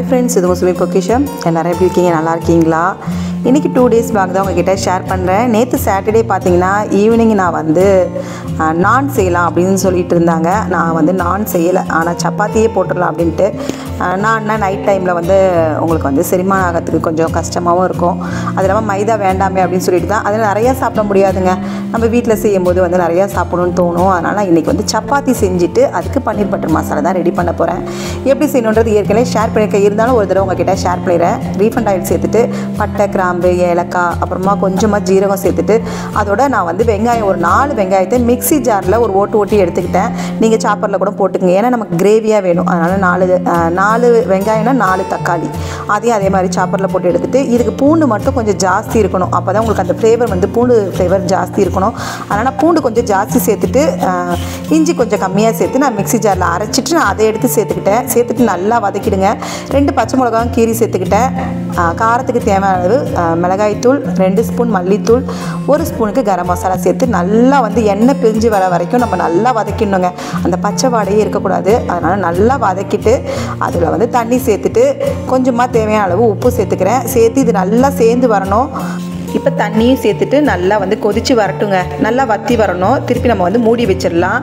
Friends, இது முஸ்லிம் பொக்கிஷம். எல்லாரும் எப்படி இருக்கீங்க? நல்லா இருக்கீங்களா? இன்றைக்கி 2 days பேக் தான் உங்ககிட்ட ஷேர் பண்ணுறேன். நேற்று சாட்டர்டே பார்த்தீங்கன்னா ஈவினிங் நான் வந்து நான் செய்யலாம் அப்படின்னு சொல்லிட்டு இருந்தாங்க. நான் வந்து நான் செய்யலை, ஆனால் சப்பாத்தியே போட்டுடலாம் அப்படின்ட்டு. நான்னா நைட் டைமில் வந்து உங்களுக்கு வந்து செரிமானம் ஆகிறதுக்கு கொஞ்சம் கஷ்டமாகவும் இருக்கும். அது இல்லாமல் மைதா வேண்டாமே அப்படின்னு சொல்லிட்டு தான். அதில் நிறையா சாப்பிட முடியாதுங்க. நம்ம வீட்டில் செய்யும்போது வந்து நிறையா சாப்பிடணும்னு தோணும். அதனால் இன்றைக்கி வந்து சப்பாத்தி செஞ்சுட்டு அதுக்கு பன்னீர் பட்டர் மசாலா தான் ரெடி பண்ண போகிறேன். எப்படி செய்யணுன்றது ஏற்கனவே ஷேர் பண்ணியிருக்கேன். இருந்தாலும் ஒரு தடவை உங்ககிட்ட ஷேர் பண்ணிடுறேன். ரீஃபண்ட் ஆயில் சேர்த்துட்டு பட்டை, கிராம்பு, ஏலக்காய், அப்புறமா கொஞ்சமாக ஜீரகம் சேர்த்துட்டு அதோட நான் வந்து வெங்காயம் ஒரு 4 வெங்காயத்தை மிக்ஸி ஜாரில் ஒரு ஓட்டி எடுத்துக்கிட்டேன். நீங்கள் சாப்பரில் கூட போட்டுக்கங்க, ஏன்னா நமக்கு கிரேவியாக வேணும். அதனால் 4 வெங்காயம்னா 4 தக்காளி அதையும் அதே மாதிரி சாப்பரில் போட்டு எடுத்துகிட்டு, இதுக்கு பூண்டு மட்டும் கொஞ்சம் ஜாஸ்தி இருக்கணும். அப்போ தான் உங்களுக்கு அந்த ஃப்ளேவர் வந்து பூண்டு ஃப்ளேவர் ஜாஸ்தி இருக்கணும். அதனால் பூண்டு கொஞ்சம் ஜாஸ்தி சேர்த்துட்டு இஞ்சி கொஞ்சம் கம்மியாக சேர்த்து நான் மிக்ஸி ஜாரில் அரைச்சிட்டு நான் அதை எடுத்து சேர்த்துட்டு நல்லா வதக்கிடுங்க. 2 பச்சை மிளகாவும் கீரி சேர்த்துக்கிட்டேன். காரத்துக்கு தேவையான அளவு மிளகாய்த்தூள், 2 ஸ்பூன் மல்லித்தூள், 1 ஸ்பூனுக்கு கரம் மசாலா சேர்த்து நல்லா வந்து எண்ணெய் பிரிஞ்சு வர வரைக்கும் நம்ம நல்லா வதக்கிடணுங்க. அந்த பச்சை வாடையே இருக்கக்கூடாது. அதனால் நல்லா வதக்கிட்டு அதில் வந்து தண்ணி சேர்த்துட்டு கொஞ்சமாக தேவையான அளவு உப்பு சேர்த்துக்கிறேன். சேர்த்து இது நல்லா சேர்ந்து வரணும். இப்போ தண்ணியும் சேர்த்துட்டு நல்லா வந்து கொதித்து வரட்டுங்க. நல்லா வற்றி வரணும். திருப்பி நம்ம வந்து மூடி வச்சிடலாம்.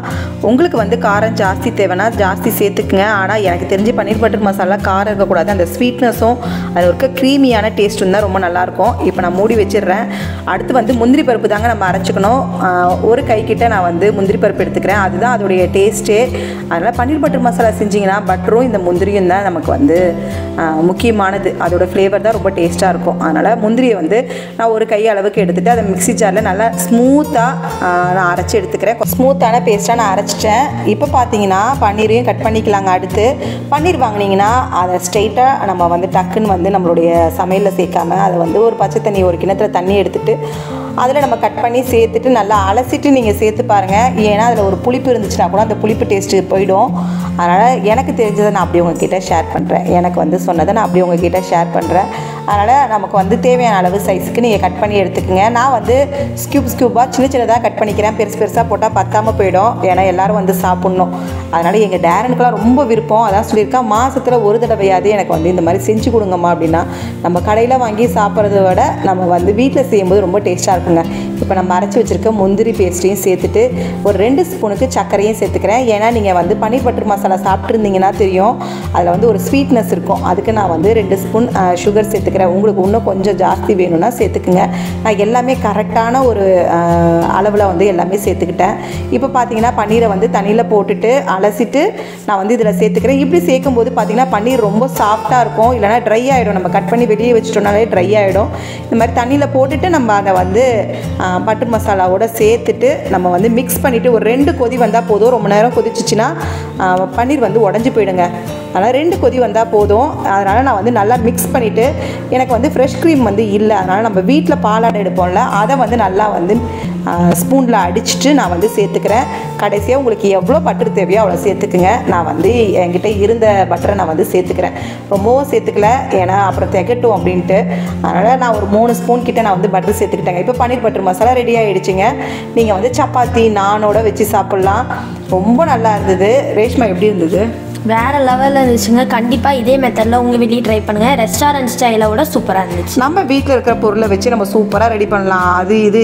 உங்களுக்கு வந்து காரம் ஜாஸ்தி தேவைன்னா ஜாஸ்தி சேர்த்துக்குங்க. ஆனால் எனக்கு தெரிஞ்சு பன்னீர் பட்டர் மசாலா காரம் இருக்கக்கூடாது. அந்த ஸ்வீட்னஸும் அது ஒரு க்ரீமியான டேஸ்ட்டும் தான் ரொம்ப நல்லாயிருக்கும். இப்போ நான் மூடி வச்சிடுறேன். அடுத்து வந்து முந்திரி பருப்பு தாங்க நம்ம அரைச்சிக்கணும். ஒரு கைக்கிட்ட நான் வந்து முந்திரி பருப்பு எடுத்துக்கிறேன். அதுதான் அதோடைய டேஸ்ட்டே. அதனால் பன்னீர் பட்டர் மசாலா செஞ்சிங்கன்னா பட்டரும் இந்த முந்திரியும் தான் நமக்கு வந்து முக்கியமானது. அதோடய ஃப்ளேவர் தான் ரொம்ப டேஸ்ட்டாக இருக்கும். அதனால் முந்திரியை வந்து நான் ஒரு கை அளவுக்கு எடுத்துகிட்டு அதை மிக்ஸி ஜாரில் நல்லா ஸ்மூத்தாக நான் அரைச்சி எடுத்துக்கிறேன். ஸ்மூத்தான பேஸ்ட்டாக நான் அரைச்சிட்டேன். இப்போ பார்த்தீங்கன்னா பன்னீரையும் கட் பண்ணிக்கலாங்க. அடுத்து பன்னீர் வாங்கினீங்கன்னா அதை ஸ்ட்ரெயிட்டாக நம்ம வந்து டக்குன்னு வந்து நம்மளுடைய சமையலில் சேர்க்காம அதை வந்து ஒரு பச்சை தண்ணி, ஒரு கிணத்துல தண்ணி எடுத்துகிட்டு அதில் நம்ம கட் பண்ணி சேர்த்துட்டு நல்லா அலசிட்டு நீங்கள் சேர்த்து பாருங்கள். ஏன்னா அதில் ஒரு புளிப்பு இருந்துச்சுன்னா கூட அந்த புளிப்பு டேஸ்ட்டு போயிடும். அதனால் எனக்கு தெரிஞ்சதை நான் அப்படி உங்ககிட்ட ஷேர் பண்ணுறேன். எனக்கு வந்து சொன்னதை நான் அப்படி உங்ககிட்ட ஷேர் பண்ணுறேன். அதனால் நமக்கு வந்து தேவையான அளவு சைஸுக்கு நீங்கள் கட் பண்ணி எடுத்துக்கோங்க. நான் வந்து ஸ்கியூபாக சின்னதாக கட் பண்ணிக்கிறேன். பெருசாக போட்டால் பத்தாமல் போயிடும். ஏன்னா எல்லோரும் வந்து சாப்பிட்ணும். அதனால் எங்கள் டேரனுக்குலாம் ரொம்ப விருப்பம். அதான் சொல்லியிருக்கேன், மாதத்தில் ஒரு தடவையாவது எனக்கு வந்து இந்த மாதிரி செஞ்சு கொடுங்கம்மா அப்படின்னா. நம்ம கடையில் வாங்கி சாப்பிட்றத விட நம்ம வந்து வீட்டில் செய்யும்போது ரொம்ப டேஸ்ட்டாக இருக்குங்க. இப்போ நம்ம அரைச்சி வச்சுருக்க முந்திரி பேஸ்ட்டையும் சேர்த்துட்டு ஒரு 2 ஸ்பூனுக்கு சர்க்கரையும் சேர்த்துக்கிறேன். ஏன்னா நீங்கள் வந்து பன்னீர் பட்டர் மசாலா சாப்பிட்ருந்தீங்கன்னா தெரியும், அதில் வந்து ஒரு ஸ்வீட்னஸ் இருக்கும். அதுக்கு நான் வந்து 2 ஸ்பூன் சுகர் சேர்த்துக்கிறேன். உங்களுக்கு இன்னும் கொஞ்சம் ஜாஸ்தி வேணும்னா சேர்த்துக்குங்க. நான் எல்லாமே கரெக்டான ஒரு அளவில் வந்து எல்லாமே சேர்த்துக்கிட்டேன். இப்போ பார்த்தீங்கன்னா பன்னீரை வந்து தண்ணியில் போட்டுட்டு அலசிட்டு நான் வந்து இதில் சேர்த்துக்கிறேன். இப்படி சேர்க்கும்போது பார்த்தீங்கன்னா பன்னீர் ரொம்ப சாஃப்டாக இருக்கும். இல்லைனா ட்ரை ஆகிடும். நம்ம கட் பண்ணி வெளியே வச்சுட்டோம்னாலே ட்ரை ஆகிடும். இந்த மாதிரி தண்ணியில் போட்டுட்டு நம்ம அதை வந்து பட்டர் மசாலாவோட சேர்த்துட்டு நம்ம வந்து மிக்ஸ் பண்ணிவிட்டு ஒரு 2 கொதி வந்தால் போதும். ரொம்ப நேரம் கொதிச்சிச்சின்னா பன்னீர் வந்து உடஞ்சி போயிடுங்க. அதனால் 2 கொதி வந்தால் போதும். அதனால் நான் வந்து நல்லா மிக்ஸ் பண்ணிவிட்டு, எனக்கு வந்து ஃப்ரெஷ் க்ரீம் வந்து இல்லை, அதனால் நம்ம வீட்டில் பாலாடை எடுப்போம்ல, அதை வந்து நல்லா வந்து ஸ்பூனில் அடிச்சுட்டு நான் வந்து சேர்த்துக்கிறேன். கடைசியாக உங்களுக்கு எவ்வளோ பட்டர் தேவையோ அவ்வளோ சேர்த்துக்குங்க. நான் வந்து என்கிட்ட இருந்த பட்டரை நான் வந்து சேர்த்துக்கிறேன். ரொம்பவும் சேர்த்துக்கல, ஏன்னா அப்புறம் திகட்டும் அப்படின்ட்டு. அதனால் நான் ஒரு 3 ஸ்பூன் கிட்ட நான் வந்து பட்டர் சேர்த்துக்கிட்டேங்க. இப்போ பன்னீர் பட்டர் மசாலா ரெடி ஆகிடுச்சிங்க. நீங்கள் வந்து சப்பாத்தி நானோட வச்சு சாப்பிட்லாம். ரொம்ப நல்லா இருந்தது. ரேஷ்மா எப்படி இருந்தது? வேறு லெவலில் இருந்துச்சுங்க. கண்டிப்பாக இதே மெத்தடில் உங்கள் வீட்லேயே ட்ரை பண்ணுங்கள். ரெஸ்டாரண்ட் ஸ்டைலோட சூப்பராக இருந்துச்சு. நம்ம வீட்டில் இருக்கிற பொருளை வச்சு நம்ம சூப்பராக ரெடி பண்ணலாம். அது இது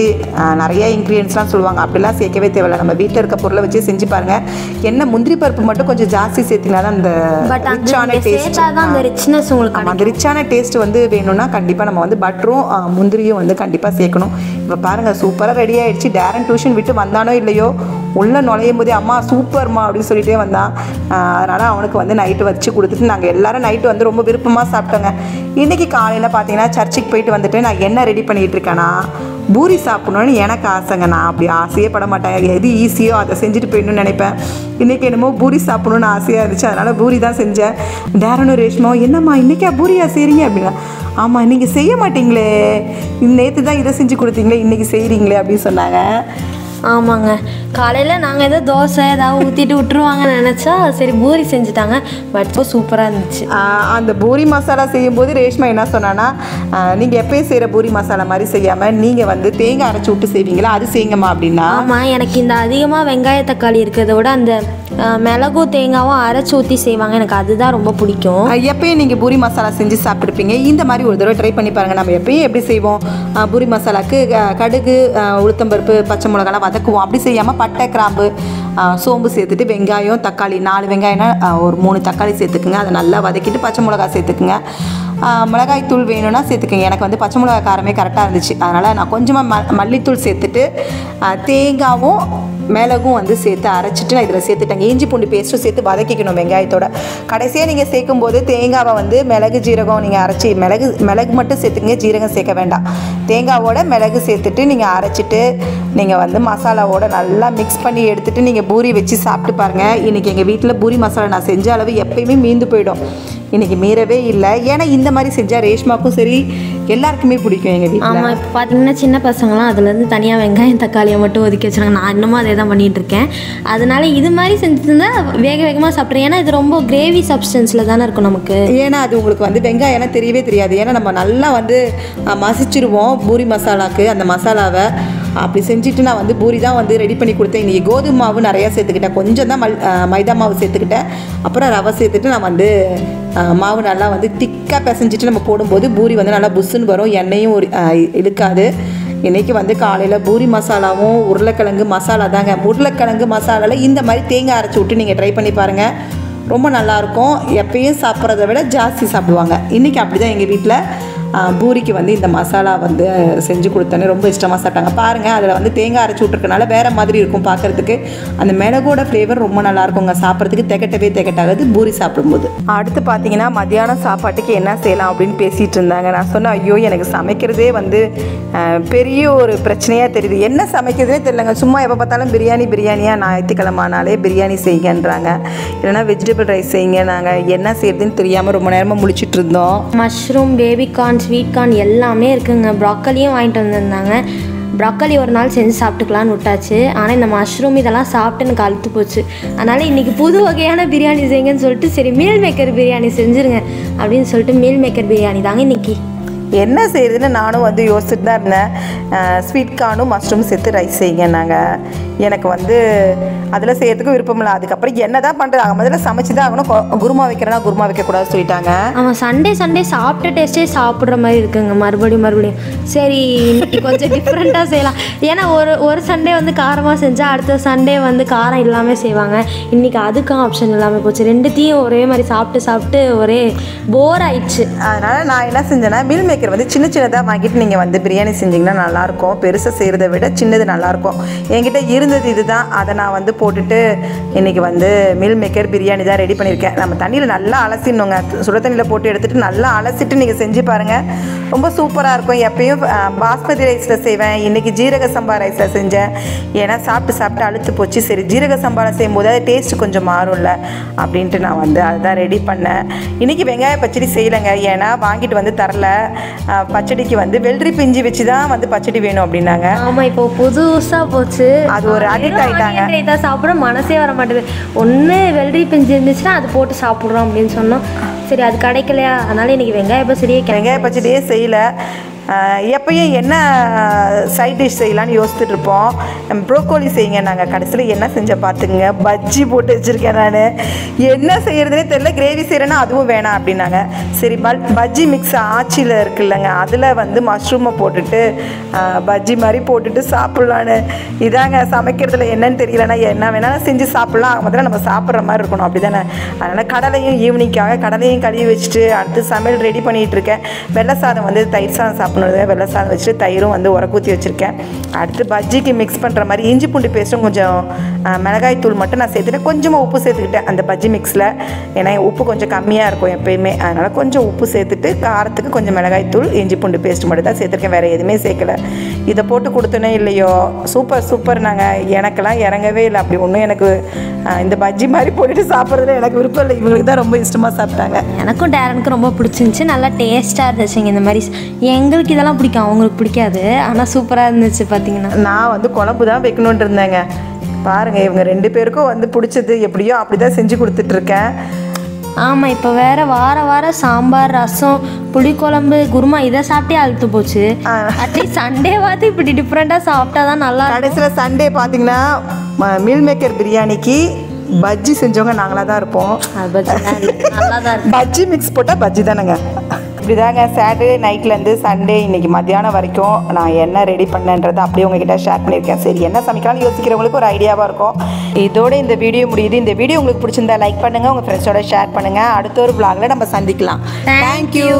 நிறைய இன்க்ரீடியன்ஸ்லாம் சொல்லுவாங்க, அப்படிலாம் சேர்க்கவே தேவையில்லை. நம்ம வீட்டில் இருக்க பொருளை வச்சு செஞ்சு பாருங்கள். என்ன முந்திரி பருப்பு மட்டும் கொஞ்சம் ஜாஸ்தி சேர்த்திங்கன்னா தான் அந்த ரிச்சான டேஸ்ட், அந்த ரிச்னஸ் உங்களுக்கு அந்த ரிச்சான டேஸ்ட் வந்து வேணும்னா கண்டிப்பாக நம்ம வந்து பட்டரும் முந்திரியும் வந்து கண்டிப்பாக சேர்க்கணும். இப்போ பாருங்கள், சூப்பராக ரெடி ஆகிடுச்சு. டேரன் டியூஷன் விட்டு வந்தானோ இல்லையோ உள்ளே நுழையும் போதே அம்மா சூப்பர்மா அப்படின்னு சொல்லிட்டே வந்தான். அதனால் அவனுக்கு வந்து நைட்டு வச்சு கொடுத்துட்டு நாங்கள் எல்லோரும் நைட்டு வந்து ரொம்ப விருப்பமாக சாப்பிட்டோங்க. இன்றைக்கி காலையில் பார்த்தீங்கன்னா சர்ச்சுக்கு போயிட்டு வந்துட்டு நான் என்ன ரெடி பண்ணிகிட்டு இருக்கேன்னா, பூரி சாப்பிட்ணுன்னு எனக்கு ஆசைங்க. நான் அப்படி ஆசையே பட மாட்டேன். எது ஈஸியோ அதை செஞ்சுட்டு போயிடணும்னு நினைப்பேன். இன்றைக்கி என்னமோ பூரி சாப்பிட்ணுன்னு ஆசையாக இருந்துச்சு. அதனால் பூரி தான் செஞ்சேன். டேரனும் ரேஷ்மாவும், என்னம்மா இன்றைக்கா பூரியா செய்கிறீங்க அப்படின்னா, ஆமாம் நீங்கள் செய்ய மாட்டிங்களே, நேற்று தான் இதை செஞ்சு கொடுத்தீங்களே, இன்றைக்கி செய்கிறீங்களே அப்படின்னு சொன்னாங்க. ஆமாங்க, காலையில் நாங்கள் ஏதோ தோசை ஏதாவது ஊற்றிட்டு விட்டுருவாங்கன்னு நினச்சா சரி பூரி செஞ்சுட்டாங்க. பட் சூப்பராக இருந்துச்சு. அந்த பூரி மசாலா செய்யும்போது ரேஷ்மா என்ன சொன்னான்னா, நீங்கள் எப்பயும் செய்கிற பூரி மசாலா மாதிரி செய்யாமல் நீங்கள் வந்து தேங்காய் அரைச்சி விட்டு செய்வீங்களா, அது செய்யுங்கம்மா அப்படின்னா. ஆமாம், எனக்கு இந்த அதிகமாக வெங்காய தக்காளி இருக்கிறத விட அந்த மிளகும் தேங்காவும் அரைச்சி ஊற்றி செய்வாங்க, எனக்கு அதுதான் ரொம்ப பிடிக்கும். எப்பயும் நீங்கள் பூரி மசாலா செஞ்சு சாப்பிட்ருப்பீங்க, இந்த மாதிரி ஒரு தடவை ட்ரை பண்ணி பாருங்கள். நம்ம எப்பயும் எப்படி செய்வோம், பூரி மசாலாவுக்கு கடுகு, உளுத்தம்பருப்பு, பச்சை மிளகாலாம் வதக்குவோம். அப்படி செய்யாமல் பட்டை, கிராம்பு, சோம்பு சேர்த்துட்டு வெங்காயம், தக்காளி 4 வெங்காயம்னா ஒரு 3 தக்காளி சேர்த்துக்குங்க. அதை நல்லா வதக்கிட்டு பச்சை மிளகா சேர்த்துக்குங்க. மிளகாய் தூள் வேணும்னா சேர்த்துக்குங்க. எனக்கு வந்து பச்சை மிளகாய் காரமே கரெக்டாக இருந்துச்சு, அதனால் நான் கொஞ்சமாக மல்லித்தூள் சேர்த்துட்டு தேங்காவும் மிளகும் வந்து சேர்த்து அரைச்சிட்டு நான் இதில் சேர்த்துட்டேங்க. இஞ்சி பூண்டு பேஸ்ட்டும் சேர்த்து வதக்கிக்கணும் வெங்காயத்தோட. கடைசியாக நீங்கள் சேர்க்கும்போது தேங்காவை வந்து மிளகு ஜீரகம் நீங்கள் அரைச்சி மிளகு மட்டும் சேர்த்துக்குங்க, ஜீரகம் சேர்க்க வேண்டாம். தேங்காவோட மிளகு சேர்த்துட்டு நீங்கள் அரைச்சிட்டு நீங்கள் வந்து மசாலாவோட நல்லா மிக்ஸ் பண்ணி எடுத்துகிட்டு நீங்கள் பூரி வச்சு சாப்பிட்டு பாருங்கள். இன்றைக்கி எங்கள் வீட்டில் பூரி மசாலா நான் செஞ்ச அளவு எப்பயுமே மீந்து போயிடும், இன்றைக்கி மீறவே இல்லை. ஏன்னா இந்த மாதிரி செஞ்சால் ரேஷ்மாக்கும் சரி எல்லாருக்குமே பிடிக்கும் எங்கள் வீட்டில். ஆமாம், இப்போ பார்த்தீங்கன்னா சின்ன பசங்களாம் அதுலேருந்து தனியாக வெங்காயம் தக்காளியை மட்டும் ஒதுக்கி வச்சுருக்காங்க. நான் இன்னமும் அதே தான் பண்ணிகிட்ருக்கேன். அதனால் இது மாதிரி செஞ்சுருந்தா வேகமாக சாப்பிட்றேன். ஏன்னா இது ரொம்ப கிரேவி சப்ஸ்டன்ஸில் தானே இருக்கும் நமக்கு. ஏன்னா அது உங்களுக்கு வந்து வெங்காயம் தெரியவே தெரியாது. ஏன்னா நம்ம நல்லா வந்து மசிச்சிருவோம் பூரி மசாலாவுக்கு. அந்த மசாலாவை அப்படி செஞ்சுட்டு நான் வந்து பூரி தான் வந்து ரெடி பண்ணி கொடுத்தேன். இன்றைக்கி கோதுமை மாவு நிறையா சேர்த்துக்கிட்டேன், கொஞ்சம் தான் மைதா மாவு சேர்த்துக்கிட்டேன். அப்புறம் ரவை சேர்த்துட்டு நான் வந்து மாவு நல்லா வந்து திக்காக பிசைஞ்சிட்டு நம்ம போடும்போது பூரி வந்து நல்லா புஷ்ஷுன்னு வரும், எண்ணெயும் இழுக்காது. இன்றைக்கி வந்து காலையில் பூரி மசாலாவும் உருளைக்கிழங்கு மசாலா தாங்க. உருளைக்கிழங்கு மசாலாவில் இந்த மாதிரி தேங்காய் அரைச்சி விட்டு நீங்கள் ட்ரை பண்ணி பாருங்கள், ரொம்ப நல்லாயிருக்கும். எப்பயும் சாப்பிட்றத விட ஜாஸ்தி சாப்பிடுவாங்க. இன்றைக்கி அப்படி தான் எங்கள் வீட்டில் பூரிக்கு வந்து இந்த மசாலா வந்து செஞ்சு கொடுத்தேன்னு ரொம்ப இஷ்டமாக சாப்பிட்டாங்க. பாருங்கள், அதில் வந்து தேங்காய் அரைச்சி விட்ருக்கனால வேறு மாதிரி இருக்கும் பார்க்குறதுக்கு. அந்த மிளகோட ஃப்ளேவர் ரொம்ப நல்லாயிருக்குங்க, சாப்பிட்றதுக்கு திகட்டாகாது பூரி சாப்பிடும்போது. அடுத்து பார்த்தீங்கன்னா மத்தியானம் சாப்பாட்டுக்கு என்ன செய்யலாம் அப்படின்னு பேசிகிட்டு இருந்தாங்க. நான் சொன்னேன், ஐயோ எனக்கு சமைக்கிறதே வந்து பெரிய ஒரு பிரச்சனையாக தெரியுது, என்ன சமைக்கிறதே தெரியலங்க. சும்மா எப்போ பார்த்தாலும் பிரியாணியாக ஞாயிற்றுக்கிழமானாலே பிரியாணி செய்யுங்கன்றாங்க, இல்லைனா வெஜிடபிள் ரைஸ் செய்யுங்க. நாங்கள் என்ன செய்யறதுன்னு தெரியாமல் ரொம்ப நேரமாக முழிச்சிட்டு இருந்தோம். மஷ்ரூம், பேபிகார்ன், ஸ்வீட் கார்ன் எல்லாமே இருக்குங்க. ப்ராக்கலியும் வாங்கிட்டு வந்திருந்தாங்க. ப்ராக்கலி ஒரு நாள் செஞ்சு சாப்பிட்டுக்கலான்னு விட்டாச்சு. ஆனால் இந்த மஷ்ரூம் இதெல்லாம் சாப்பிட்டு எனக்கு அழுத்து போச்சு. அதனால் இன்றைக்கி புது வகையான பிரியாணி செய்யுங்கன்னு சொல்லிட்டு சரி மீல் மேக்கர் பிரியாணி செஞ்சுருங்க அப்படின்னு சொல்லிட்டு மீல் மேக்கர் பிரியாணி தாங்க இன்றைக்கி. என்ன செய்யுதுன்னு நானும் வந்து யோசிச்சுட்டு தான் இருந்தேன். ஸ்வீட் கார்னும் மஷ்ரூம் சேர்த்து ரைஸ் செய்யுங்க. நாங்கள் எனக்கு வந்து அதில் செய்யறதுக்கு விருப்பம் இல்லை. அதுக்கப்புறம் என்ன தான் பண்ணுறது, அவங்க முதல்ல சமைச்சு தான் ஆகணும். குருமா வைக்கிறேன்னா குருமா வைக்கக்கூடாது சொல்லிட்டாங்க. அவன் சண்டே சாப்பிட்ட டேஸ்ட்டே சாப்பிட்ற மாதிரி இருக்குங்க. மறுபடியும் சரி இன்னைக்கு கொஞ்சம் டிஃப்ரெண்ட்டாக செய்யலாம். ஏன்னா ஒரு சண்டே வந்து காரமாக செஞ்சால் அடுத்த சண்டே வந்து காரம் இல்லாமல் செய்வாங்க. இன்றைக்கி அதுக்கும் ஆப்ஷன் இல்லாமல் போச்சு. ரெண்டுத்தையும் ஒரே மாதிரி சாப்பிட்டு ஒரே போர் ஆயிடுச்சு. அதனால் நான் என்ன செஞ்சேன்னா மீல் மேக்கர் வந்து சின்னதாக வாங்கிட்டு நீங்கள் வந்து பிரியாணி செஞ்சிங்கன்னா நல்லாயிருக்கும். பெருசாக செய்கிறத விட சின்னது நல்லாயிருக்கும். என்கிட்ட இருந்தது இதுதான், அதை நான் வந்து போட்டுட்டு இன்றைக்கி வந்து மீல் மேக்கர் பிரியாணி தான் ரெடி பண்ணியிருக்கேன். நம்ம தண்ணியில் நல்லா அலசிடணுங்க, சுட தண்ணியில் போட்டு எடுத்துகிட்டு நல்லா அலசிட்டு நீங்கள் செஞ்சு பாருங்கள், ரொம்ப சூப்பராக இருக்கும். எப்பயும் பாஸ்மதி ரைஸில் செய்வேன், இன்றைக்கி ஜீரக சம்பா ரைஸில் செஞ்சேன். ஏன்னா சாப்பிட்டு அழுத்து போச்சு. சரி ஜீரக சம்பாவில் செய்யும்போது அது டேஸ்ட்டு கொஞ்சம் மாறும்ல அப்படின்ட்டு நான் வந்து அதுதான் ரெடி பண்ணேன். இன்றைக்கி வெங்காய பச்சடி செய்யலைங்க, ஏன்னா வாங்கிட்டு வந்து தரல. பச்சடிக்கு வந்து வெள்ளரி பிஞ்சு வச்சு தான் வந்து பச்சடி வேணும் அப்படின்னாங்க. ஆமாம், இப்போ புதுசாக போச்சு, அது ஒரு அடிக்ட் ஆகிட்டாங்க. இதான் சாப்பிட மனசே வர மாட்டேது. ஒன்று வெள்ளரி பிஞ்சு இருந்துச்சுன்னா அது போட்டு சாப்பிட்றோம் அப்படின்னு சொன்னோம். சரி அது கிடைக்கலையா, அதனால் இன்றைக்கி வெங்காய பச்சடியே செய்யலை. எப்பயும் என்ன சைட் டிஷ் செய்யலான்னு யோசிச்சுட்டு இருப்போம். ப்ரோக்கோலி செய்யுங்க. நாங்கள் கடைசியில் என்ன செஞ்சேன் பார்த்துக்குங்க, பஜ்ஜி போட்டு வச்சுருக்கேன். நான் என்ன செய்கிறதுனே தெரியல, கிரேவி செய்கிறேன்னா அதுவும் வேணாம் அப்படின்னாங்க. சரி பஜ்ஜி மிக்ஸ் ஆச்சியில் இருக்குல்லங்க, அதில் வந்து மஷ்ரூமை போட்டுட்டு பஜ்ஜி மாதிரி போட்டுட்டு சாப்பிட்லான்னு. இதாங்க சமைக்கிறதுல என்னன்னு தெரியலன்னா என்ன வேணாலும் செஞ்சு சாப்பிட்லாம், முதல்ல நம்ம சாப்பிட்ற மாதிரி இருக்கணும் அப்படி தானே. அதனால் கடலையும் ஈவினிங்காக கடலையும் கழுவி வச்சுட்டு அடுத்து சமையல் ரெடி பண்ணிகிட்டு இருக்கேன். வெள்ளை சாதம் வந்து தயிர் சாதம் சாப்பிடணும், வெள்ளை சாதம் வச்சுட்டு தயிரும் வந்து உரக்கூத்தி வச்சுருக்கேன். அடுத்து பஜ்ஜிக்கு மிக்ஸ் பண்ணுற மாதிரி இஞ்சி பூண்டு பேஸ்ட்டும் கொஞ்சம் மிளகாய் தூள் மட்டும் நான் சேர்த்துட்டு கொஞ்சமாக உப்பு சேர்த்துக்கிட்டேன் அந்த பஜ்ஜி மிக்ஸில். ஏன்னா உப்பு கொஞ்சம் கம்மியாக இருக்கும் எப்பயுமே, அதனால் கொஞ்சம் உப்பு சேர்த்துட்டு காரத்துக்கு கொஞ்சம் மிளகாய் தூள் இஞ்சி பூண்டு பேஸ்ட் மட்டும் தான் சேர்த்துருக்கேன், வேறு எதுவுமே சேர்க்கலை. இதை போட்டு கொடுத்தனே இல்லையோ சூப்பர் சூப்பர். நாங்கள் எனக்கெல்லாம் இறங்கவே இல்லை. அப்படி ஒன்றும் எனக்கு இந்த பஜ்ஜி மாதிரி போட்டுட்டு சாப்பிட்றதுல எனக்கு விருப்பம் இல்லை. இவங்களுக்கு தான் ரொம்ப இஷ்டமாக சாப்பிட்டாங்க. எனக்கும் டேரனுக்கு ரொம்ப பிடிச்சிருந்துச்சி. நல்லா டேஸ்ட்டாக இருந்துச்சுங்க. இந்த மாதிரி எங்களுக்கு இதெல்லாம் பிடிக்கும், அவங்களுக்கு பிடிக்காது. ஆனால் சூப்பராக இருந்துச்சு. பார்த்தீங்கன்னா நான் வந்து குழம்பு தான் வைக்கணுன்ட்டு இருந்தேங்க. பாருங்கள் இவங்க 2 பேருக்கும் வந்து பிடிச்சது எப்படியோ அப்படி தான் செஞ்சு கொடுத்துட்ருக்கேன். ஆமாம், இப்போ வேறு வாரம் சாம்பார், ரசம், புளிக்குழம்பு, குருமா இதை சாப்பிட்டே அழுத்து போச்சு. அட்லீஸ்ட் சண்டே பார்த்து இப்படி டிஃப்ரெண்ட்டாக சாப்பிட்டா தான் நல்லா. கடைசியில் சண்டே பார்த்தீங்கன்னா மீல் மேக்கர் பிரியாணிக்கு பஜ்ஜி செஞ்சவங்க நாங்களாக தான் இருப்போம். நல்லா தான் பஜ்ஜி மிக்ஸ் போட்டால் பஜ்ஜி தானேங்க. இப்படி தாங்க சாட்டர்டே நைட்லேருந்து சண்டே இன்றைக்கி மத்தியானம் வரைக்கும் நான் என்ன ரெடி பண்ணேன்றதை அப்படியே உங்ககிட்ட ஷேர் பண்ணியிருக்கேன். சரி என்ன சமைக்கலாம்னு யோசிக்கிறவங்களுக்கு ஒரு ஐடியாவாக இருக்கும். இதோட இந்த வீடியோ முடியுது. இந்த வீடியோ உங்களுக்கு பிடிச்சிருந்தா லைக் பண்ணுங்கள், உங்கள் ஃப்ரெண்ட்ஸோட ஷேர் பண்ணுங்கள். அடுத்த ஒரு vlogல நம்ம சந்திக்கலாம். தேங்க்யூ.